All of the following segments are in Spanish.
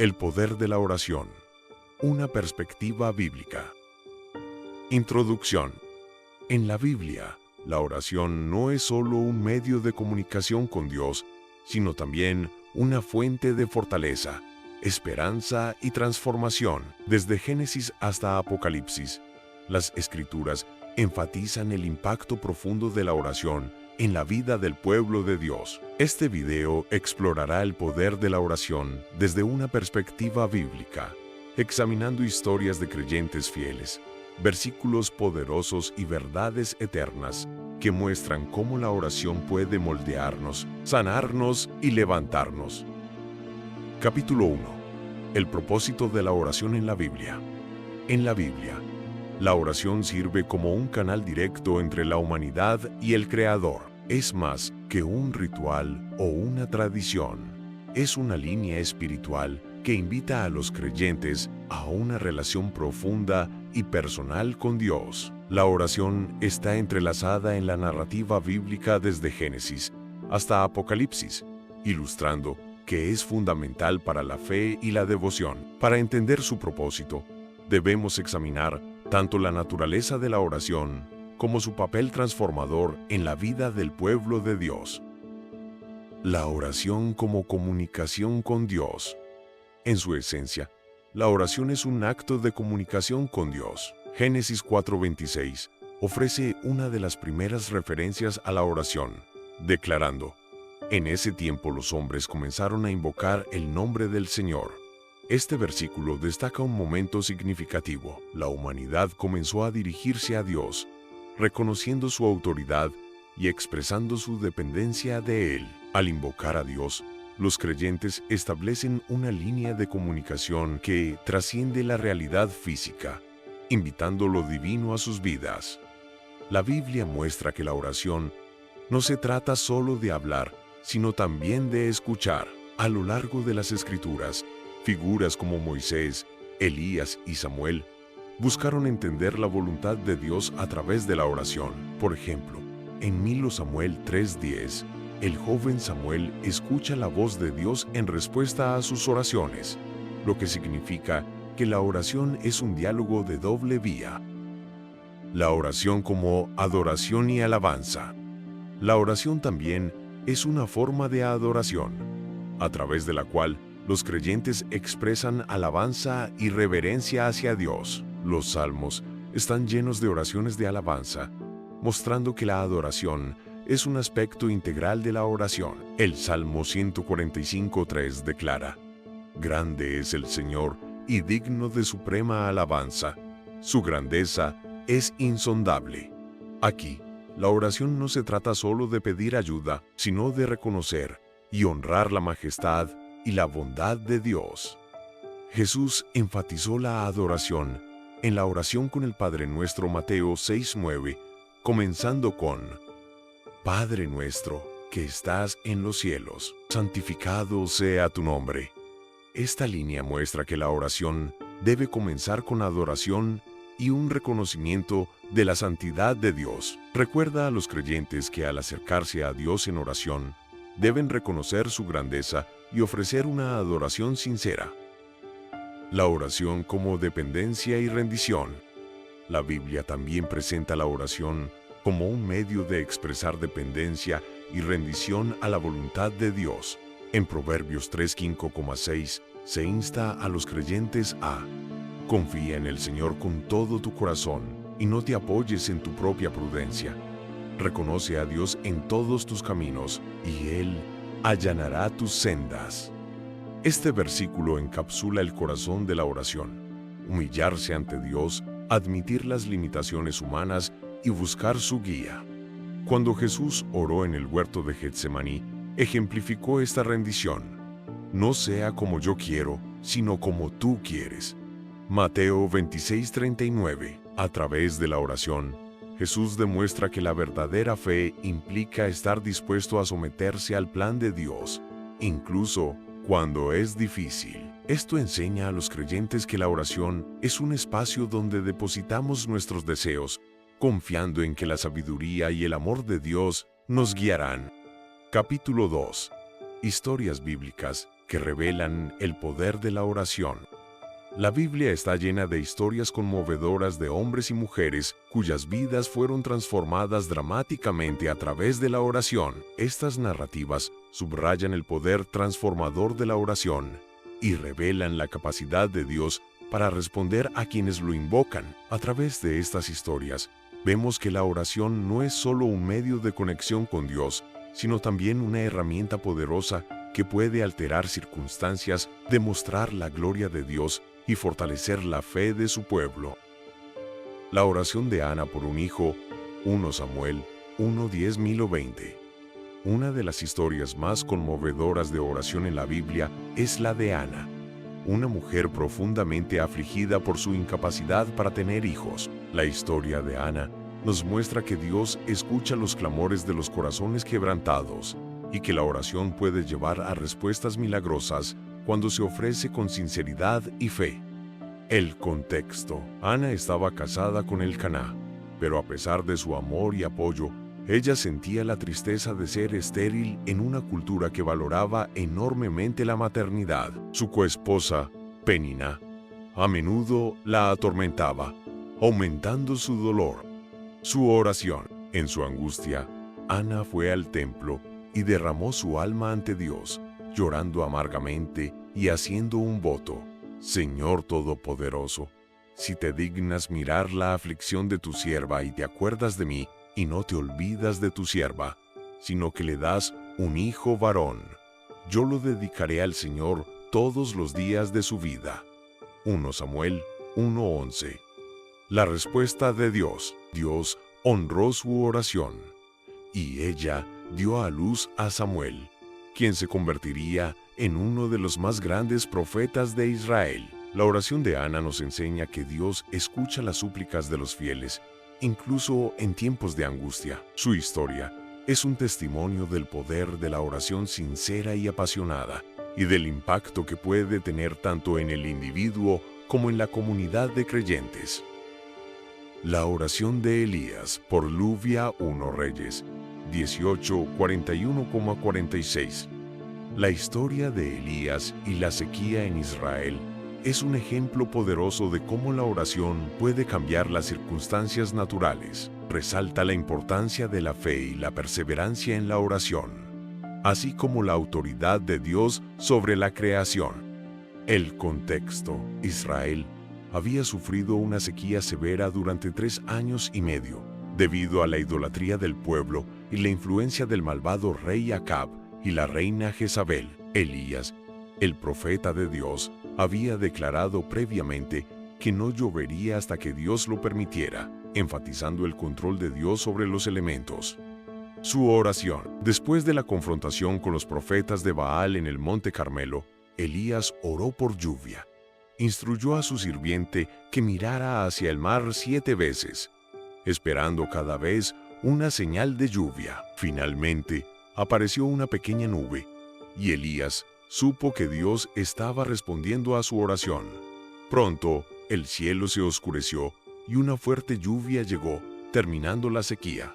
El poder de la oración. Una perspectiva bíblica. Introducción. En la Biblia, la oración no es solo un medio de comunicación con Dios, sino también una fuente de fortaleza, esperanza y transformación. Desde Génesis hasta Apocalipsis, las Escrituras enfatizan el impacto profundo de la oración en la vida del pueblo de Dios. Este video explorará el poder de la oración desde una perspectiva bíblica, examinando historias de creyentes fieles, versículos poderosos y verdades eternas que muestran cómo la oración puede moldearnos, sanarnos y levantarnos. Capítulo 1. El propósito de la oración en la Biblia. En la Biblia, la oración sirve como un canal directo entre la humanidad y el Creador. Es más que un ritual o una tradición. Es una línea espiritual que invita a los creyentes a una relación profunda y personal con Dios. La oración está entrelazada en la narrativa bíblica desde Génesis hasta Apocalipsis, ilustrando que es fundamental para la fe y la devoción. Para entender su propósito, debemos examinar tanto la naturaleza de la oración como su papel transformador en la vida del pueblo de Dios. La oración como comunicación con Dios. En su esencia, la oración es un acto de comunicación con Dios. Génesis 4:26 ofrece una de las primeras referencias a la oración, declarando: en ese tiempo los hombres comenzaron a invocar el nombre del Señor. Este versículo destaca un momento significativo. La humanidad comenzó a dirigirse a Dios, reconociendo su autoridad y expresando su dependencia de Él. Al invocar a Dios, los creyentes establecen una línea de comunicación que trasciende la realidad física, invitando lo divino a sus vidas. La Biblia muestra que la oración no se trata solo de hablar, sino también de escuchar. A lo largo de las Escrituras, figuras como Moisés, Elías y Samuel buscaron entender la voluntad de Dios a través de la oración. Por ejemplo, en 1 Samuel 3:10, el joven Samuel escucha la voz de Dios en respuesta a sus oraciones, lo que significa que la oración es un diálogo de doble vía. La oración como adoración y alabanza. La oración también es una forma de adoración, a través de la cual los creyentes expresan alabanza y reverencia hacia Dios. Los salmos están llenos de oraciones de alabanza, mostrando que la adoración es un aspecto integral de la oración. El Salmo 145:3 declara: grande es el Señor y digno de suprema alabanza. Su grandeza es insondable. Aquí, la oración no se trata solo de pedir ayuda, sino de reconocer y honrar la majestad y la bondad de Dios. Jesús enfatizó la adoración en la oración con el Padre Nuestro, Mateo 6:9, comenzando con: Padre nuestro, que estás en los cielos, santificado sea tu nombre. Esta línea muestra que la oración debe comenzar con adoración y un reconocimiento de la santidad de Dios. Recuerda a los creyentes que al acercarse a Dios en oración, deben reconocer su grandeza y ofrecer una adoración sincera. La oración como dependencia y rendición. La Biblia también presenta la oración como un medio de expresar dependencia y rendición a la voluntad de Dios. En Proverbios 3:5,6 se insta a los creyentes a: confía en el Señor con todo tu corazón y no te apoyes en tu propia prudencia. Reconoce a Dios en todos tus caminos y Él allanará tus sendas. Este versículo encapsula el corazón de la oración: humillarse ante Dios, admitir las limitaciones humanas y buscar su guía. Cuando Jesús oró en el huerto de Getsemaní, ejemplificó esta rendición: no sea como yo quiero, sino como tú quieres. Mateo 26:39. A través de la oración, Jesús demuestra que la verdadera fe implica estar dispuesto a someterse al plan de Dios, incluso cuando es difícil. Esto enseña a los creyentes que la oración es un espacio donde depositamos nuestros deseos, confiando en que la sabiduría y el amor de Dios nos guiarán. Capítulo 2. Historias bíblicas que revelan el poder de la oración. La Biblia está llena de historias conmovedoras de hombres y mujeres cuyas vidas fueron transformadas dramáticamente a través de la oración. Estas narrativas subrayan el poder transformador de la oración y revelan la capacidad de Dios para responder a quienes lo invocan. A través de estas historias, vemos que la oración no es solo un medio de conexión con Dios, sino también una herramienta poderosa que puede alterar circunstancias, demostrar la gloria de Dios y fortalecer la fe de su pueblo. La oración de Ana por un hijo, 1 Samuel 1:10-20. Una de las historias más conmovedoras de oración en la Biblia es la de Ana, una mujer profundamente afligida por su incapacidad para tener hijos. La historia de Ana nos muestra que Dios escucha los clamores de los corazones quebrantados y que la oración puede llevar a respuestas milagrosas cuando se ofrece con sinceridad y fe. El contexto. Ana estaba casada con Elcaná, pero a pesar de su amor y apoyo, ella sentía la tristeza de ser estéril en una cultura que valoraba enormemente la maternidad. Su coesposa, Pénina, a menudo la atormentaba, aumentando su dolor. Su oración. En su angustia, Ana fue al templo y derramó su alma ante Dios, llorando amargamente y haciendo un voto. Señor Todopoderoso, si te dignas mirar la aflicción de tu sierva y te acuerdas de mí, y no te olvidas de tu sierva, sino que le das un hijo varón, yo lo dedicaré al Señor todos los días de su vida. 1 Samuel 1:11. La respuesta de Dios. Dios honró su oración, y ella dio a luz a Samuel, quien se convertiría en uno de los más grandes profetas de Israel. La oración de Ana nos enseña que Dios escucha las súplicas de los fieles, incluso en tiempos de angustia. Su historia es un testimonio del poder de la oración sincera y apasionada, y del impacto que puede tener tanto en el individuo como en la comunidad de creyentes. La oración de Elías por Luvia 1 Reyes 18:41-46. La historia de Elías y la sequía en Israel es un ejemplo poderoso de cómo la oración puede cambiar las circunstancias naturales. Resalta la importancia de la fe y la perseverancia en la oración, así como la autoridad de Dios sobre la creación. El contexto. Israel había sufrido una sequía severa durante 3 años y medio, debido a la idolatría del pueblo y la influencia del malvado rey Acab y la reina Jezabel. Elías, el profeta de Dios, había declarado previamente que no llovería hasta que Dios lo permitiera, enfatizando el control de Dios sobre los elementos. Su oración. Después de la confrontación con los profetas de Baal en el Monte Carmelo, Elías oró por lluvia. Instruyó a su sirviente que mirara hacia el mar 7 veces, esperando cada vez una señal de lluvia. Finalmente, apareció una pequeña nube, y Elías supo que Dios estaba respondiendo a su oración. Pronto, el cielo se oscureció y una fuerte lluvia llegó, terminando la sequía.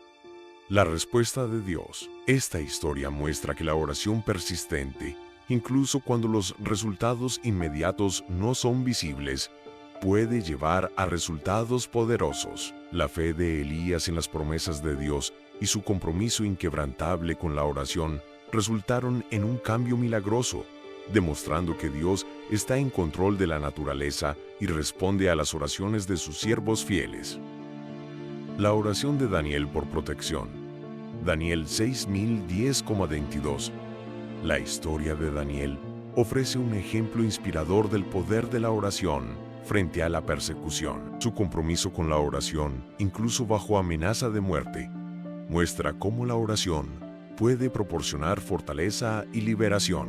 La respuesta de Dios. Esta historia muestra que la oración persistente, incluso cuando los resultados inmediatos no son visibles, puede llevar a resultados poderosos. La fe de Elías en las promesas de Dios y su compromiso inquebrantable con la oración resultaron en un cambio milagroso, demostrando que Dios está en control de la naturaleza y responde a las oraciones de sus siervos fieles. La oración de Daniel por protección. Daniel 6010,22. La historia de Daniel ofrece un ejemplo inspirador del poder de la oración frente a la persecución. Su compromiso con la oración, incluso bajo amenaza de muerte, muestra cómo la oración puede proporcionar fortaleza y liberación.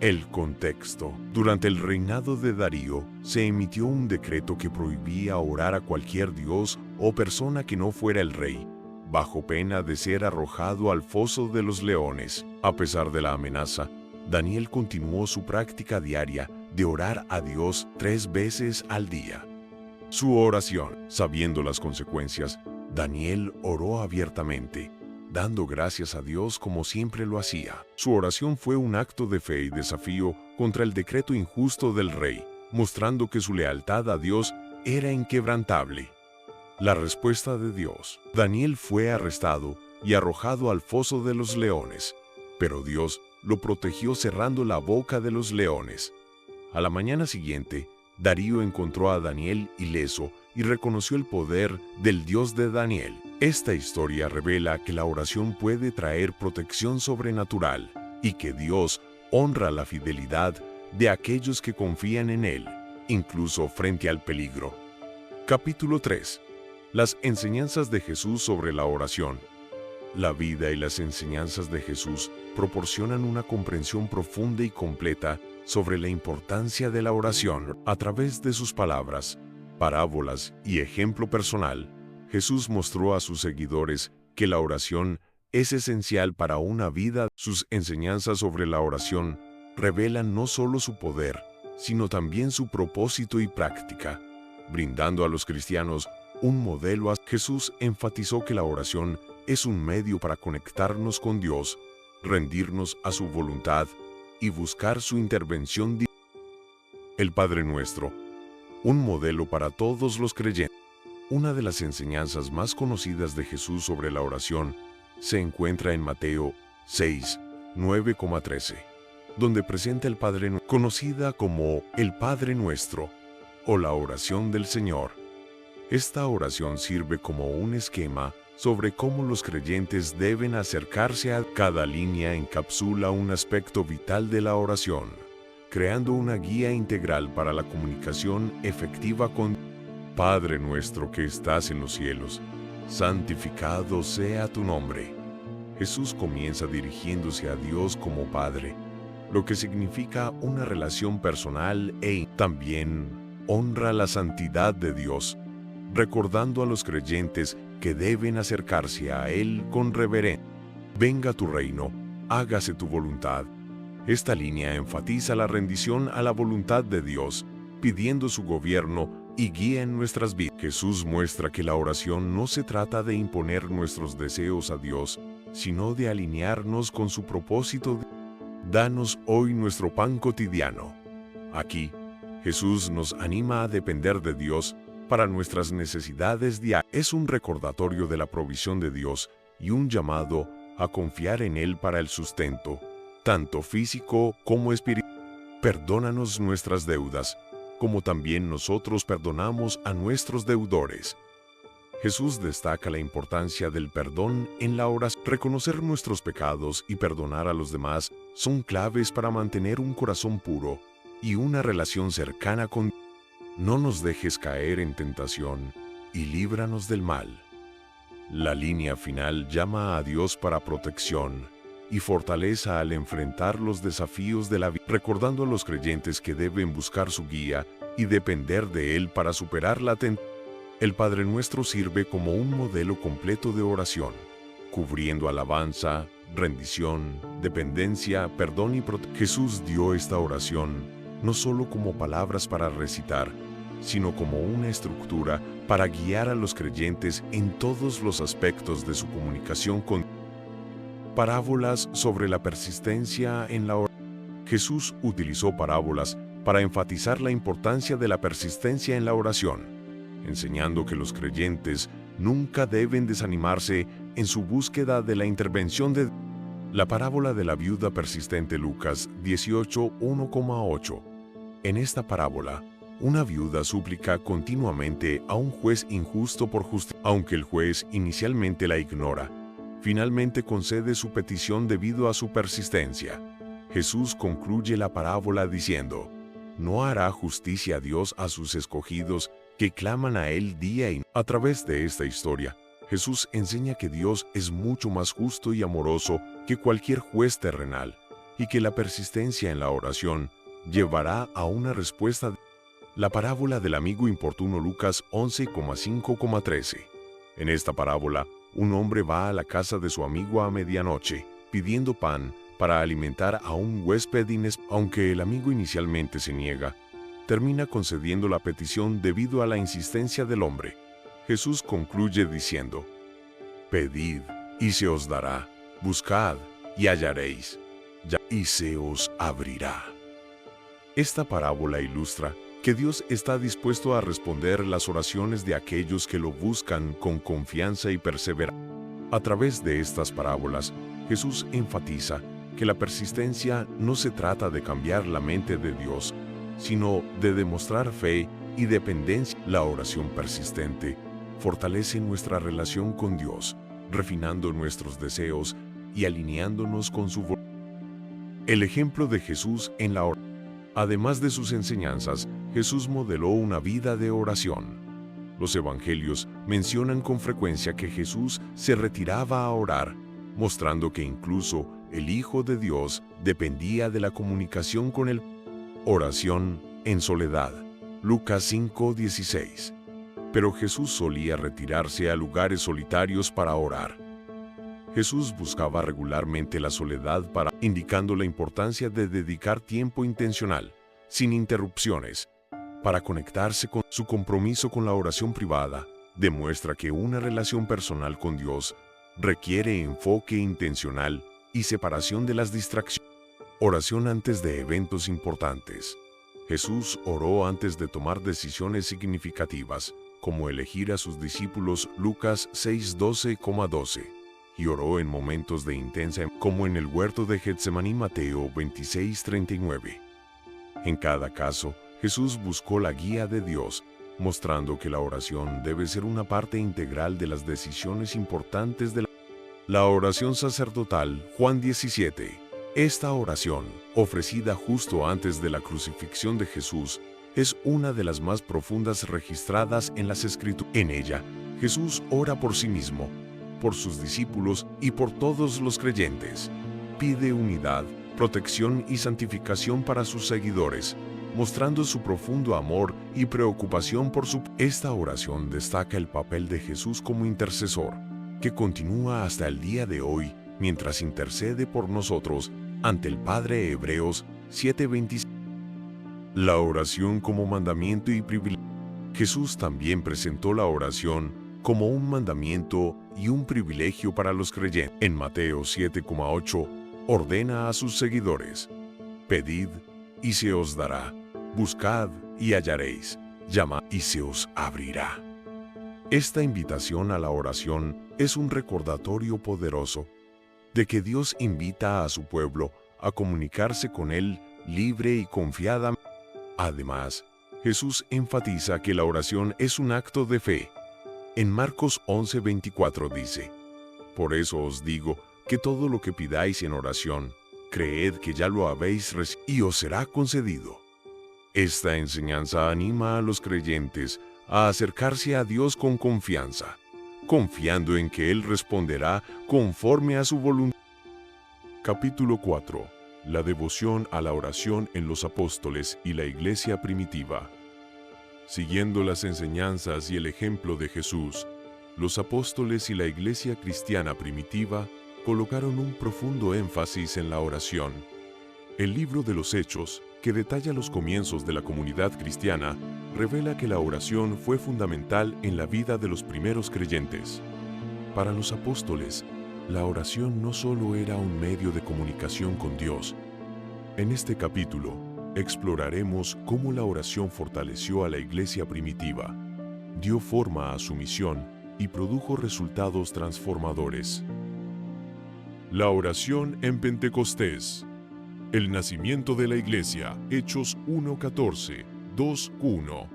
El contexto. Durante el reinado de Darío, se emitió un decreto que prohibía orar a cualquier dios o persona que no fuera el rey, bajo pena de ser arrojado al foso de los leones. A pesar de la amenaza, Daniel continuó su práctica diaria de orar a Dios 3 veces al día. Su oración. Sabiendo las consecuencias, Daniel oró abiertamente, dando gracias a Dios como siempre lo hacía. Su oración fue un acto de fe y desafío contra el decreto injusto del rey, mostrando que su lealtad a Dios era inquebrantable. La respuesta de Dios. Daniel fue arrestado y arrojado al foso de los leones, pero Dios lo protegió cerrando la boca de los leones. A la mañana siguiente, Darío encontró a Daniel ileso y reconoció el poder del Dios de Daniel. Esta historia revela que la oración puede traer protección sobrenatural y que Dios honra la fidelidad de aquellos que confían en Él, incluso frente al peligro. Capítulo 3. Las enseñanzas de Jesús sobre la oración. La vida y las enseñanzas de Jesús proporcionan una comprensión profunda y completa sobre la importancia de la oración. A través de sus palabras, parábolas y ejemplo personal, Jesús mostró a sus seguidores que la oración es esencial para una vida. Sus enseñanzas sobre la oración revelan no solo su poder, sino también su propósito y práctica, brindando a los cristianos un modelo. Jesús enfatizó que la oración es un medio para conectarnos con Dios, rendirnos a su voluntad y buscar su intervención. El Padre Nuestro, un modelo para todos los creyentes. Una de las enseñanzas más conocidas de Jesús sobre la oración se encuentra en Mateo 6, 9,13, donde presenta el Padre Nuestro, conocida como el Padre Nuestro o la oración del Señor. Esta oración sirve como un esquema sobre cómo los creyentes deben acercarse a cada línea. Encapsula un aspecto vital de la oración, creando una guía integral para la comunicación efectiva con Padre nuestro que estás en los cielos, santificado sea tu nombre. Jesús comienza dirigiéndose a Dios como Padre, lo que significa una relación personal también honra la santidad de Dios, recordando a los creyentes que deben acercarse a Él con reverencia. Venga tu reino, hágase tu voluntad. Esta línea enfatiza la rendición a la voluntad de Dios, pidiendo su gobierno y guía en nuestras vidas. Jesús muestra que la oración no se trata de imponer nuestros deseos a Dios, sino de alinearnos con su propósito. Danos hoy nuestro pan cotidiano. Aquí, Jesús nos anima a depender de Dios para nuestras necesidades diarias. Es un recordatorio de la provisión de Dios y un llamado a confiar en Él para el sustento, tanto físico como espiritual. Perdónanos nuestras deudas, como también nosotros perdonamos a nuestros deudores. Jesús destaca la importancia del perdón en la oración. Reconocer nuestros pecados y perdonar a los demás son claves para mantener un corazón puro y una relación cercana con Dios. No nos dejes caer en tentación y líbranos del mal. La línea final llama a Dios para protección y fortaleza al enfrentar los desafíos de la vida, recordando a los creyentes que deben buscar su guía y depender de Él para superar la tentación. El Padre Nuestro sirve como un modelo completo de oración, cubriendo alabanza, rendición, dependencia, perdón y protección. Jesús dio esta oración no solo como palabras para recitar, sino como una estructura para guiar a los creyentes en todos los aspectos de su comunicación con Dios. Parábolas sobre la persistencia en la oración. Jesús utilizó parábolas para enfatizar la importancia de la persistencia en la oración, enseñando que los creyentes nunca deben desanimarse en su búsqueda de la intervención de Dios. La parábola de la viuda persistente, Lucas 18, 1,8. En esta parábola, una viuda suplica continuamente a un juez injusto por justicia. Aunque el juez inicialmente la ignora, finalmente concede su petición debido a su persistencia. Jesús concluye la parábola diciendo: ¿no hará justicia a Dios a sus escogidos que claman a Él día y noche? A través de esta historia, Jesús enseña que Dios es mucho más justo y amoroso que cualquier juez terrenal, y que la persistencia en la oración llevará a una respuesta. La parábola del amigo importuno, Lucas 11,5,13. En esta parábola, un hombre va a la casa de su amigo a medianoche, pidiendo pan para alimentar a un huésped inesperado. Aunque el amigo inicialmente se niega, termina concediendo la petición debido a la insistencia del hombre. Jesús concluye diciendo: pedid y se os dará. Buscad y hallaréis, y se os abrirá. Esta parábola ilustra que Dios está dispuesto a responder las oraciones de aquellos que lo buscan con confianza y perseverancia. A través de estas parábolas, Jesús enfatiza que la persistencia no se trata de cambiar la mente de Dios, sino de demostrar fe y dependencia. La oración persistente fortalece nuestra relación con Dios, refinando nuestros deseos y alineándonos con su voluntad. El ejemplo de Jesús en la oración. Además de sus enseñanzas, Jesús modeló una vida de oración. Los evangelios mencionan con frecuencia que Jesús se retiraba a orar, mostrando que incluso el Hijo de Dios dependía de la comunicación con Él. Oración en soledad. Lucas 5:16. Pero Jesús solía retirarse a lugares solitarios para orar. Jesús buscaba regularmente la soledad indicando la importancia de dedicar tiempo intencional, sin interrupciones, para conectarse con su compromiso con la oración privada. Demuestra que una relación personal con Dios requiere enfoque intencional y separación de las distracciones. Oración antes de eventos importantes. Jesús oró antes de tomar decisiones significativas, como elegir a sus discípulos, Lucas 6:12,12. Y oró en momentos de intensa, como en el huerto de Getsemaní, Mateo 26:39. En cada caso, Jesús buscó la guía de Dios, mostrando que la oración debe ser una parte integral de las decisiones importantes de la oración sacerdotal. Juan 17. Esta oración, ofrecida justo antes de la crucifixión de Jesús, es una de las más profundas registradas en las Escrituras. En ella, Jesús ora por sí mismo, por sus discípulos y por todos los creyentes. Pide unidad, protección y santificación para sus seguidores, mostrando su profundo amor y preocupación por su... Esta oración destaca el papel de Jesús como intercesor, que continúa hasta el día de hoy mientras intercede por nosotros ante el Padre. Hebreos 7:25. La oración como mandamiento y privilegio. Jesús también presentó la oración como un mandamiento y un privilegio para los creyentes. En Mateo 7:8, ordena a sus seguidores: pedid y se os dará, buscad y hallaréis, llamad y se os abrirá. Esta invitación a la oración es un recordatorio poderoso de que Dios invita a su pueblo a comunicarse con Él libre y confiadamente. Además, Jesús enfatiza que la oración es un acto de fe. En Marcos 11:24 dice: por eso os digo que todo lo que pidáis en oración, creed que ya lo habéis recibido y os será concedido. Esta enseñanza anima a los creyentes a acercarse a Dios con confianza, confiando en que Él responderá conforme a su voluntad. Capítulo 4. La devoción a la oración en los apóstoles y la iglesia primitiva. Siguiendo las enseñanzas y el ejemplo de Jesús, los apóstoles y la iglesia cristiana primitiva colocaron un profundo énfasis en la oración. El libro de los Hechos, que detalla los comienzos de la comunidad cristiana, revela que la oración fue fundamental en la vida de los primeros creyentes. Para los apóstoles, la oración no solo era un medio de comunicación con Dios. En este capítulo, exploraremos cómo la oración fortaleció a la iglesia primitiva, dio forma a su misión y produjo resultados transformadores. La oración en Pentecostés. El nacimiento de la iglesia, Hechos 1:14, 2:1.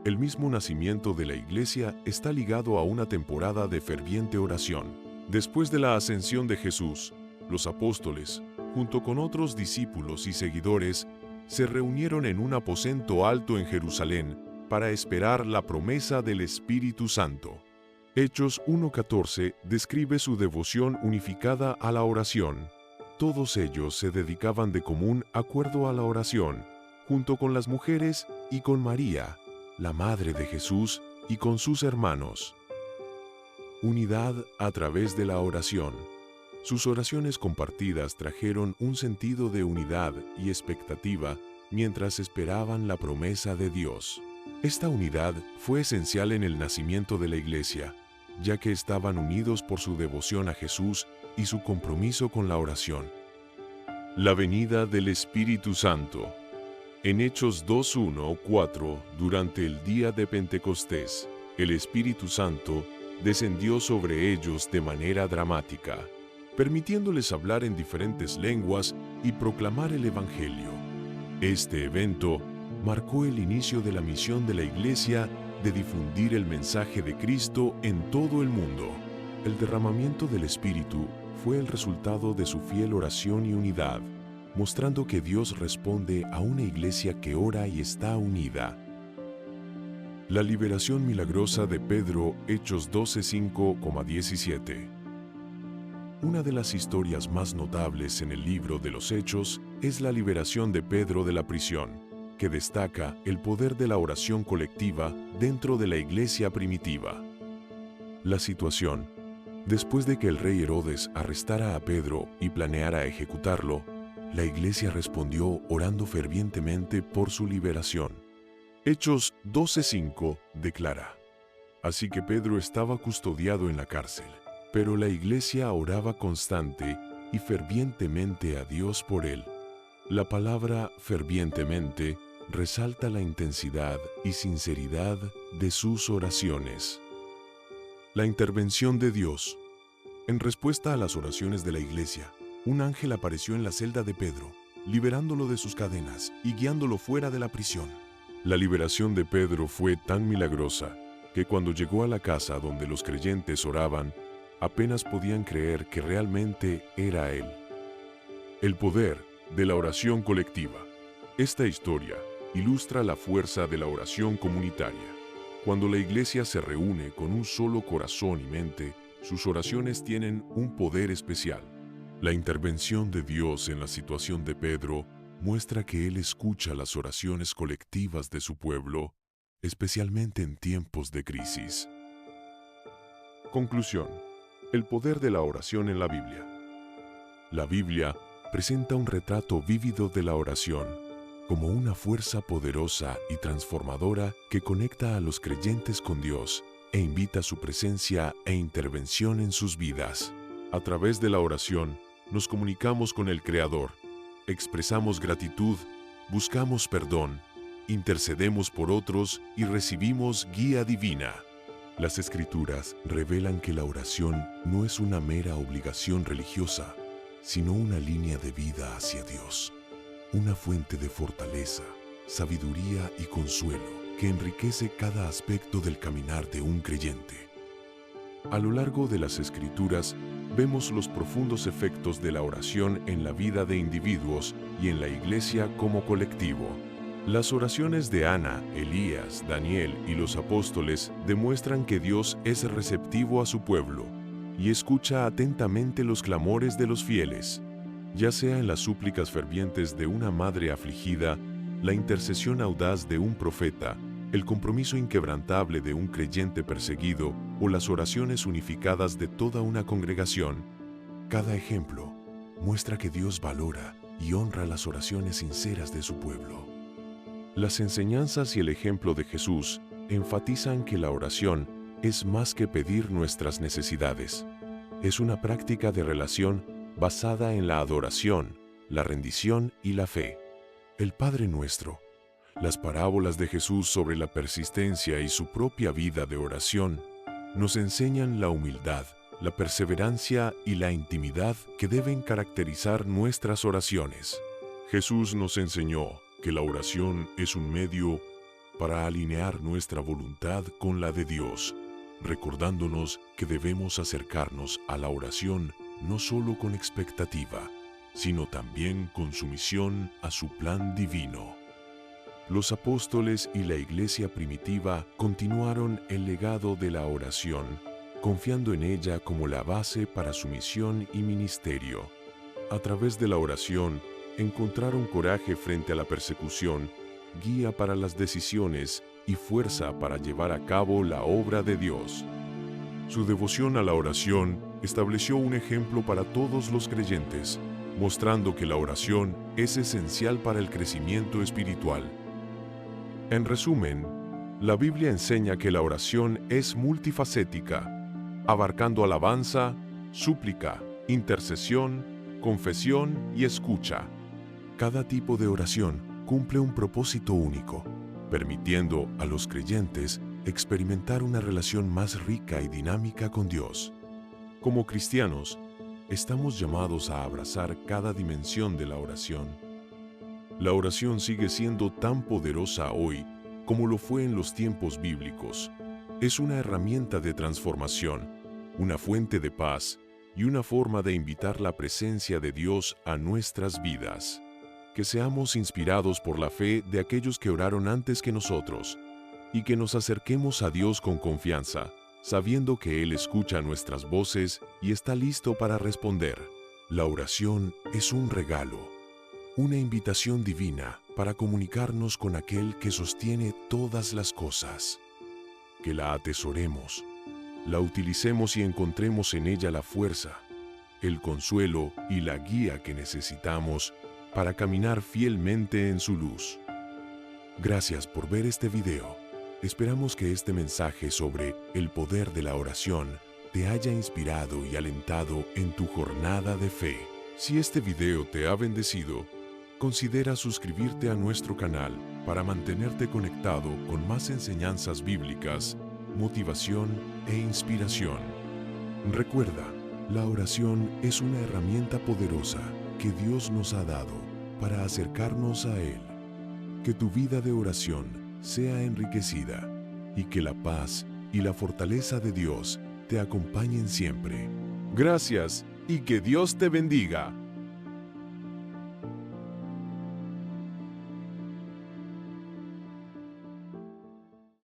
El mismo nacimiento de la iglesia está ligado a una temporada de ferviente oración. Después de la ascensión de Jesús, los apóstoles, junto con otros discípulos y seguidores, se reunieron en un aposento alto en Jerusalén para esperar la promesa del Espíritu Santo. Hechos 1:14 describe su devoción unificada a la oración. Todos ellos se dedicaban de común acuerdo a la oración, junto con las mujeres y con María, la madre de Jesús, y con sus hermanos. Unidad a través de la oración. Sus oraciones compartidas trajeron un sentido de unidad y expectativa mientras esperaban la promesa de Dios. Esta unidad fue esencial en el nacimiento de la iglesia, ya que estaban unidos por su devoción a Jesús y su compromiso con la oración. La venida del Espíritu Santo. En Hechos 2:1-4, durante el día de Pentecostés, el Espíritu Santo descendió sobre ellos de manera dramática, permitiéndoles hablar en diferentes lenguas y proclamar el Evangelio. Este evento marcó el inicio de la misión de la Iglesia de difundir el mensaje de Cristo en todo el mundo. El derramamiento del Espíritu fue el resultado de su fiel oración y unidad, mostrando que Dios responde a una iglesia que ora y está unida. La liberación milagrosa de Pedro, Hechos 12:5-17. Una de las historias más notables en el libro de los Hechos es la liberación de Pedro de la prisión, que destaca el poder de la oración colectiva dentro de la iglesia primitiva. La situación: después de que el rey Herodes arrestara a Pedro y planeara ejecutarlo, la iglesia respondió orando fervientemente por su liberación. Hechos 12:5 declara: Así que Pedro estaba custodiado en la cárcel, pero la iglesia oraba constante y fervientemente a Dios por él. La palabra fervientemente resalta la intensidad y sinceridad de sus oraciones. La intervención de Dios. En respuesta a las oraciones de la iglesia, un ángel apareció en la celda de Pedro, liberándolo de sus cadenas y guiándolo fuera de la prisión. La liberación de Pedro fue tan milagrosa que cuando llegó a la casa donde los creyentes oraban, apenas podían creer que realmente era él. El poder de la oración colectiva. Esta historia ilustra la fuerza de la oración comunitaria. Cuando la iglesia se reúne con un solo corazón y mente, sus oraciones tienen un poder especial. La intervención de Dios en la situación de Pedro muestra que Él escucha las oraciones colectivas de su pueblo, especialmente en tiempos de crisis. Conclusión. El poder de la oración en la Biblia. La Biblia presenta un retrato vívido de la oración, como una fuerza poderosa y transformadora que conecta a los creyentes con Dios e invita a su presencia e intervención en sus vidas. A través de la oración, nos comunicamos con el Creador, expresamos gratitud, buscamos perdón, intercedemos por otros y recibimos guía divina. Las Escrituras revelan que la oración no es una mera obligación religiosa, sino una línea de vida hacia Dios, una fuente de fortaleza, sabiduría y consuelo que enriquece cada aspecto del caminar de un creyente. A lo largo de las Escrituras, vemos los profundos efectos de la oración en la vida de individuos y en la iglesia como colectivo. Las oraciones de Ana, Elías, Daniel y los apóstoles demuestran que Dios es receptivo a su pueblo y escucha atentamente los clamores de los fieles, ya sea en las súplicas fervientes de una madre afligida, la intercesión audaz de un profeta, el compromiso inquebrantable de un creyente perseguido o las oraciones unificadas de toda una congregación. Cada ejemplo muestra que Dios valora y honra las oraciones sinceras de su pueblo. Las enseñanzas y el ejemplo de Jesús enfatizan que la oración es más que pedir nuestras necesidades. Es una práctica de relación basada en la adoración, la rendición y la fe. El Padre Nuestro. Las parábolas de Jesús sobre la persistencia y su propia vida de oración nos enseñan la humildad, la perseverancia y la intimidad que deben caracterizar nuestras oraciones. Jesús nos enseñó que la oración es un medio para alinear nuestra voluntad con la de Dios, recordándonos que debemos acercarnos a la oración no solo con expectativa, sino también con sumisión a su plan divino. Los apóstoles y la iglesia primitiva continuaron el legado de la oración, confiando en ella como la base para su misión y ministerio. A través de la oración, encontraron coraje frente a la persecución, guía para las decisiones y fuerza para llevar a cabo la obra de Dios. Su devoción a la oración estableció un ejemplo para todos los creyentes, mostrando que la oración es esencial para el crecimiento espiritual. En resumen, la Biblia enseña que la oración es multifacética. abarcando alabanza, súplica, intercesión, confesión y escucha. Cada tipo de oración cumple un propósito único, permitiendo a los creyentes experimentar una relación más rica y dinámica con Dios. Como cristianos, estamos llamados a abrazar cada dimensión de la oración. La oración sigue siendo tan poderosa hoy como lo fue en los tiempos bíblicos. Es una herramienta de transformación, una fuente de paz y una forma de invitar la presencia de Dios a nuestras vidas. Que seamos inspirados por la fe de aquellos que oraron antes que nosotros y que nos acerquemos a Dios con confianza, sabiendo que Él escucha nuestras voces y está listo para responder. La oración es un regalo, una invitación divina para comunicarnos con aquel que sostiene todas las cosas. Que la atesoremos, la utilicemos y encontremos en ella la fuerza, el consuelo y la guía que necesitamos para caminar fielmente en su luz. Gracias por ver este video. Esperamos que este mensaje sobre el poder de la oración te haya inspirado y alentado en tu jornada de fe. Si este video te ha bendecido, considera suscribirte a nuestro canal para mantenerte conectado con más enseñanzas bíblicas, motivación e inspiración. Recuerda, la oración es una herramienta poderosa que Dios nos ha dado para acercarnos a Él. Que tu vida de oración sea enriquecida y que la paz y la fortaleza de Dios te acompañen siempre. Gracias y que Dios te bendiga.